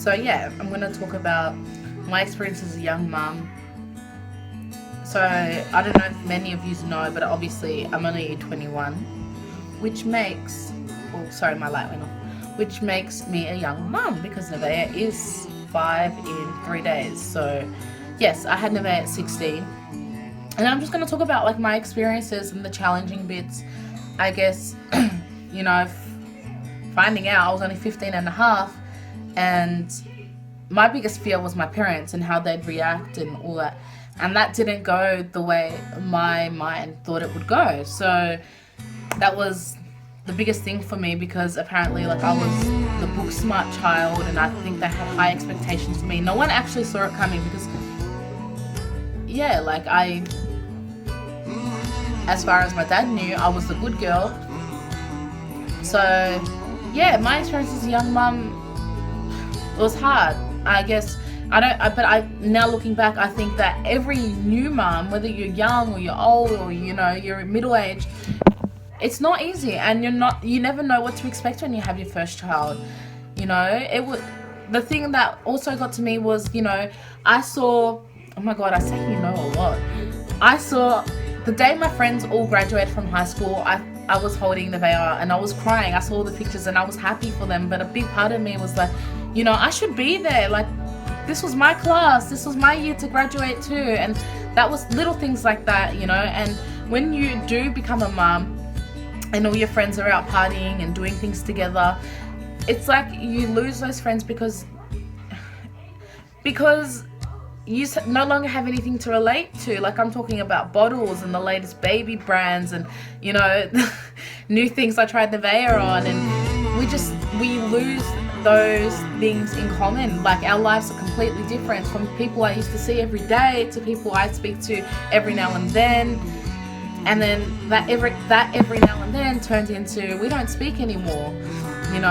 So yeah, I'm going to talk about my experience as a young mum. So I don't know if many of you know, but obviously I'm only 21, which makes, oh sorry, my light went off, which makes me a young mum because Nevaeh is 5 in 3 days. So yes, I had Nevaeh at 16. And I'm just going to talk about like my experiences and the challenging bits, I guess. You know, finding out I was only 15 and a half, and my biggest fear was my parents and how they'd react and all that. And that didn't go the way my mind thought it would go. So that was the biggest thing for me, because apparently like I was the book smart child, and I think they had high expectations for me. No one actually saw it coming, because yeah, like as far as my dad knew, I was the good girl. So yeah, my experience as a young mum, it was hard. I guess now looking back, I think that every new mum, whether you're young or you're old or you're middle aged, it's not easy, and you never know what to expect when you have your first child. The thing that also got to me was, I saw, oh my god, I say a lot. I saw the day my friends all graduated from high school, I was holding Nevaeh and I was crying. I saw all the pictures and I was happy for them, but a big part of me was like, I should be there. Like, this was my class, this was my year to graduate too. And that was little things like that, and when you do become a mum and all your friends are out partying and doing things together, it's like you lose those friends because you no longer have anything to relate to. Like, I'm talking about bottles and the latest baby brands and new things I tried Nevaeh on, and we lose those things in common. Like, our lives are completely different, from people I used to see every day to people I speak to every now and then, and then that every now and then turned into we don't speak anymore, and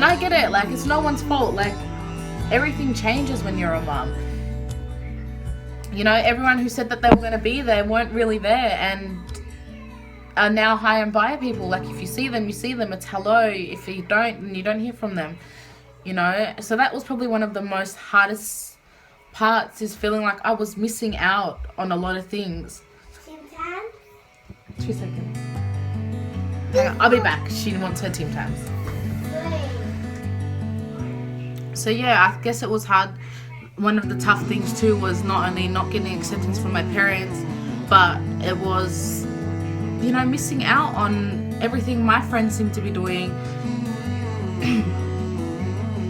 I get it. Like, it's no one's fault. Like, everything changes when you're a mum. Everyone who said that they were going to be there weren't really there, and are now high and by people. Like, if you see them, you see them. It's hello. If you don't, then you don't hear from them. So that was probably one of the most hardest parts, is feeling like I was missing out on a lot of things. 2 seconds. Hang on, I'll be back. She wants her Tim Tams. So yeah, I guess it was hard. One of the tough things too was not only not getting acceptance from my parents, but it was, missing out on everything my friends seem to be doing.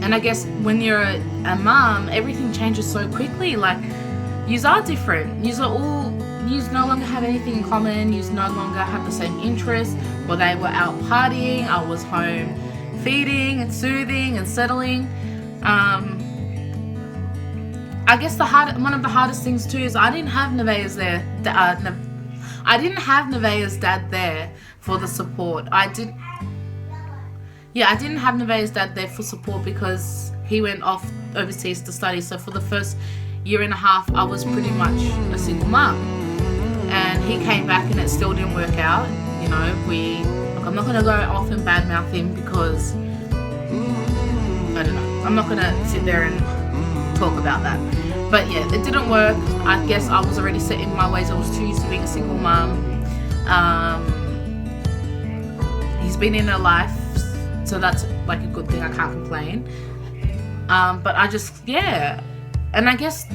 And I guess when you're a mum, everything changes so quickly. Like, yous are different. Yous no longer have anything in common. Yous no longer have the same interests. Well, they were out partying. I was home feeding and soothing and settling. I guess one of the hardest things too is I didn't have Nevaeh's dad there for the support. I didn't have Nevaeh's dad there for support because he went off overseas to study. So for the first year and a half, I was pretty much a single mum, and he came back and it still didn't work out. I'm not gonna go off and badmouth him, because I don't know. I'm not gonna sit there and talk about that. But yeah, it didn't work. I guess I was already set in my ways. I was too used to being a single mum. He's been in her life, so that's like a good thing. I can't complain. But I just, yeah. And I guess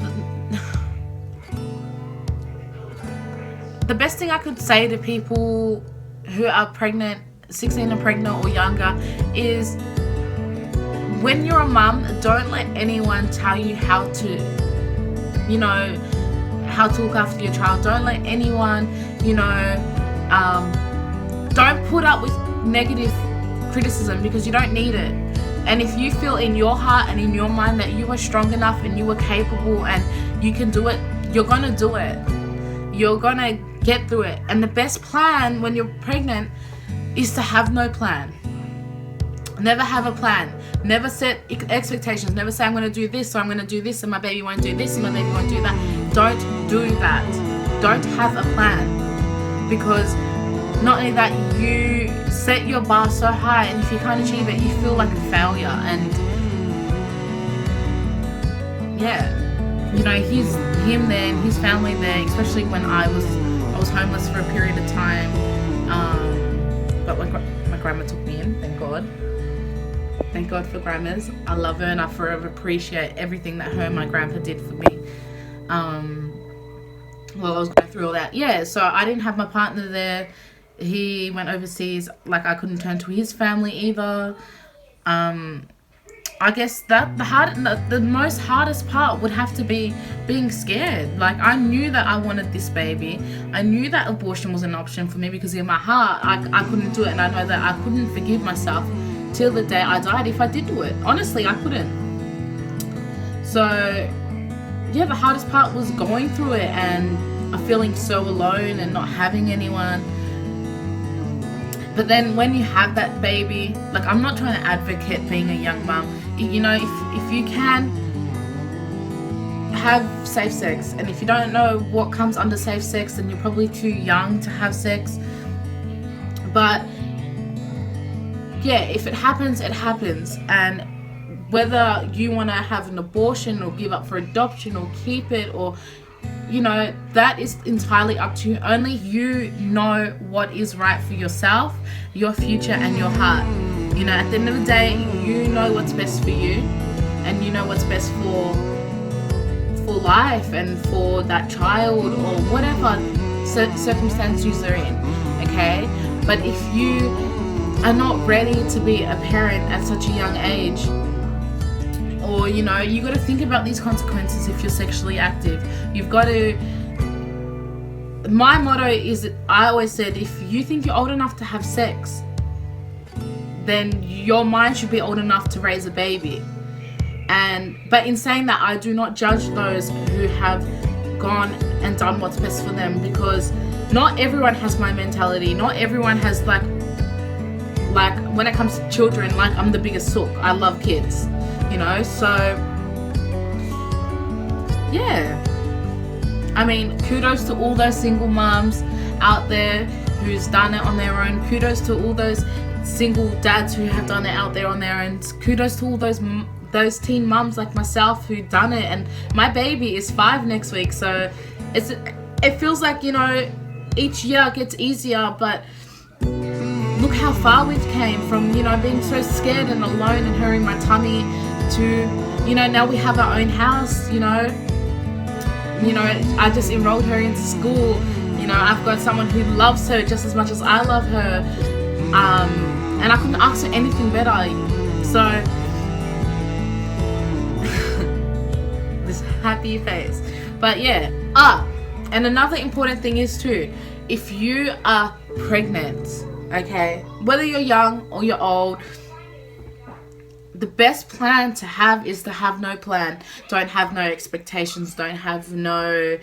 the best thing I could say to people who are pregnant, 16 and pregnant or younger, is when you're a mum, don't let anyone tell you how to look after your child. Don't let anyone, don't put up with negative criticism, because you don't need it. And if you feel in your heart and in your mind that you are strong enough and you are capable and you can do it, you're gonna do it. You're gonna get through it. And the best plan when you're pregnant is to have no plan. Never have a plan. Never set expectations. Never say, I'm going to do this, or I'm going to do this, and my baby won't do this, and my baby won't do that. Don't do that. Don't have a plan. Because not only that, you set your bar so high, and if you can't achieve it, you feel like a failure. And yeah, you know, him there and his family there, especially when I was homeless for a period of time. But my grandma took me in, thank God. Thank God for grandmas. I love her and I forever appreciate everything that her and my grandpa did for me. While I was going through all that. Yeah, so I didn't have my partner there. He went overseas. Like, I couldn't turn to his family either. I guess that the most hardest part would have to be being scared. Like, I knew that I wanted this baby. I knew that abortion was an option for me because in my heart I couldn't do it, and I know that I couldn't forgive myself till the day I died if I did do it. Honestly, I couldn't. So yeah, the hardest part was going through it and feeling so alone and not having anyone. But then when you have that baby, like, I'm not trying to advocate being a young mum. You know, if you can have safe sex, and if you don't know what comes under safe sex, then you're probably too young to have sex. But yeah, if it happens, it happens. And whether you want to have an abortion or give up for adoption or keep it, or, you know, that is entirely up to you. Only you know what is right for yourself, your future, and your heart. You know, at the end of the day, you know what's best for you, and you know what's best for life and for that child or whatever circumstances you're in. Okay, but if you are not ready to be a parent at such a young age, or, you know, you got to think about these consequences if you're sexually active. You've got to. My motto is, I always said, if you think you're old enough to have sex, then your mind should be old enough to raise a baby. But in saying that, I do not judge those who have gone and done what's best for them, because not everyone has my mentality. Not everyone has like when it comes to children, like, I'm the biggest sook. I love kids, you know. So yeah, I mean, kudos to all those single moms out there who's done it on their own. Kudos to all those single dads who have done it out there on their own. Kudos to all those teen mums like myself who done it. And my baby is 5 next week, so it feels like, you know, each year gets easier, but look how far we've came from, you know, being so scared and alone and her in my tummy to, you know, now we have our own house. You know, I just enrolled her into school. You know, I've got someone who loves her just as much as I love her, and I couldn't ask for anything better. So this happy face. But yeah, and another important thing is too, if you are pregnant, okay, whether you're young or you're old, the best plan to have is to have no plan. Don't have no expectations. Don't have no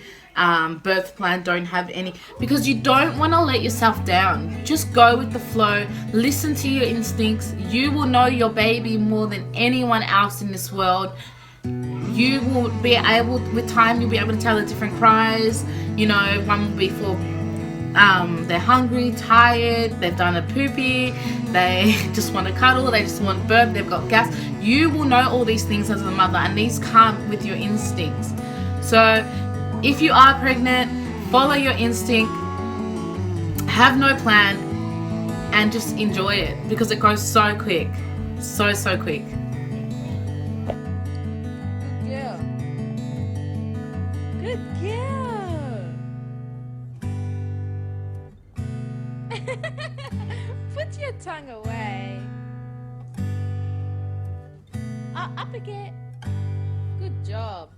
birth plan. Don't have any, because you don't want to let yourself down. Just go with the flow. Listen to your instincts. You will know your baby more than anyone else in this world. You will be able, with time, you'll be able to tell the different cries. You know, one will be for they're hungry, tired, they've done a poopy, they just want to cuddle, they just want to burp, they've got gas. You will know all these things as a mother, and these come with your instincts. So if you are pregnant, follow your instinct, have no plan, and just enjoy it, because it goes so quick. So quick. Good girl. Put your tongue away. Up again. Good job.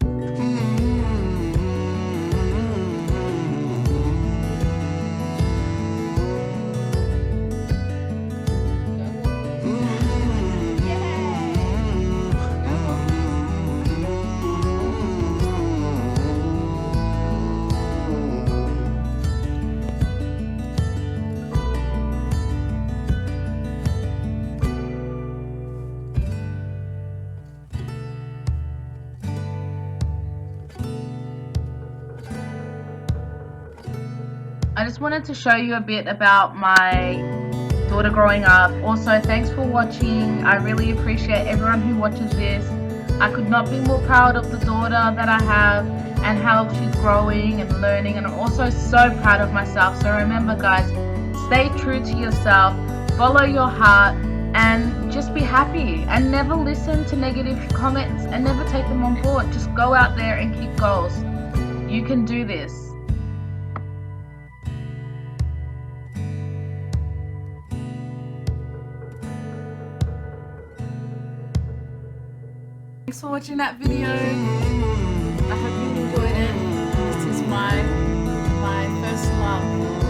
I just wanted to show you a bit about my daughter growing up. Also, thanks for watching. I really appreciate everyone who watches this. I could not be more proud of the daughter that I have and how she's growing and learning, and I'm also so proud of myself. So remember guys, stay true to yourself, follow your heart, and just be happy, and never listen to negative comments and never take them on board. Just go out there and keep goals. You can do this. Thanks for watching that video. I hope you enjoyed it. This is my first love.